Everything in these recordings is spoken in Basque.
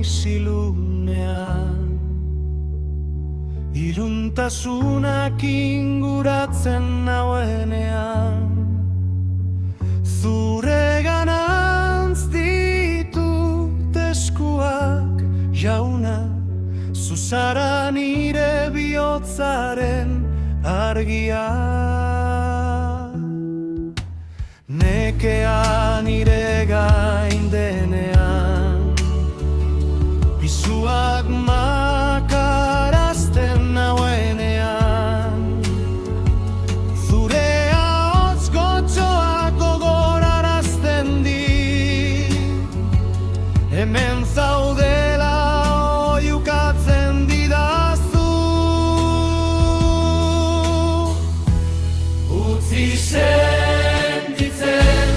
isilunean. Iruntasunak inguratzen nauenean, zure ganantz ditut eskuak, jauna, zuzara nire bihotzaren argia. Nekea nire gain denean, pisuak makarazten nauenean, zure ahots gotxoak gogorarazten dit, hemen zaudela oihukatzen didazu. Utzi sentitzen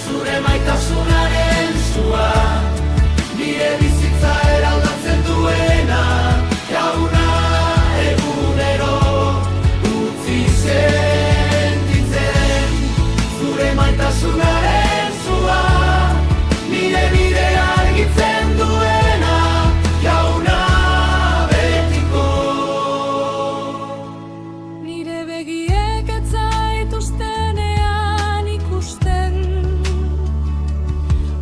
zure maitasunaren sua, nire bizitza eraldatzen duena, jauna egunero. Utzi sentitzen zure maitasunaren sua, nire bidea argitzen duena, jauna betiko. Nire begiek ez zaituztenean ikusten,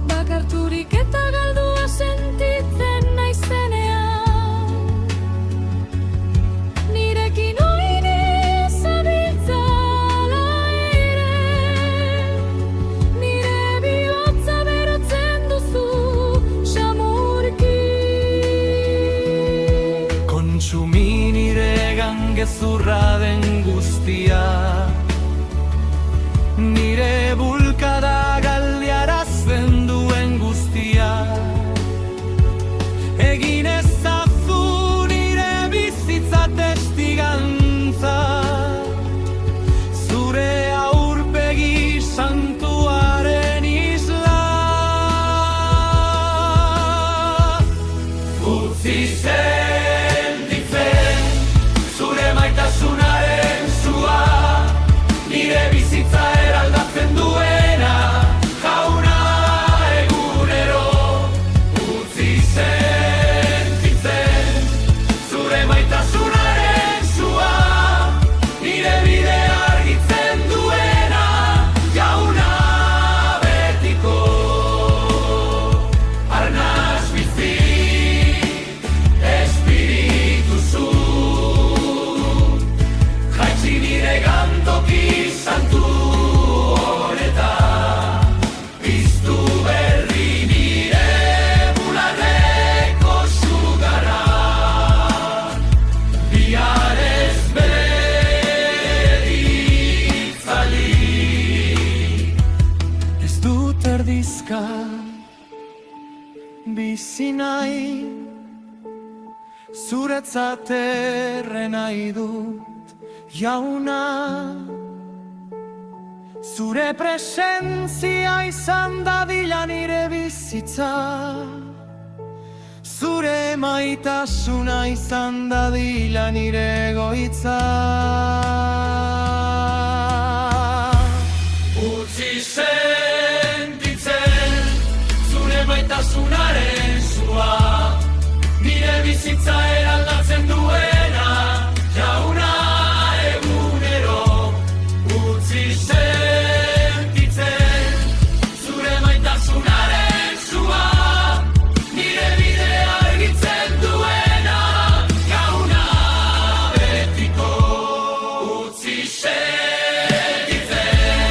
bakarturik eta galdua sentitzen naizenean, nirekin oine zabiltzala ere, nire bihotza berotzen duzu samurki. Kontsumi niregan gezurra den guztia, nire bulkada galdiarazten duen guztia. Egin ezazu nire bizitza testigantza, zure aurpegi santuaren isla. Utzi sentitzen zure maitasunaren sua, nire bizitza eraldatzen duena, jauna egunero. Utzi sentitzen zure maitasunaren sua, nire bidea argitzen duena, jauna betiko. Arnas bizi, espiritu zu, jaitsi nire gantoki santu honetan, piztu berri nire bularreko sugarra, bihar ez beritzali. Ez dut erdizka bizi nahi, zuretzat erre nahi dut, jauna. Zure presentzia izan dadila nire bizitza, zure maitasuna izan dadila nire egoitza. Utzi sentitzen zure maitasunaren sua, nire bizitza eraldatzen duena, jauna egunero. Utzi sentitzen zure maitasunaren sua, nire bidea argitzen duena, jauna betiko. Utzi sentitzen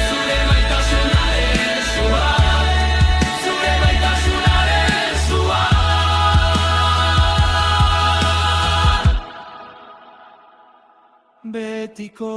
zure maitasunaren sua, zure maitasunaren sua. Betiko.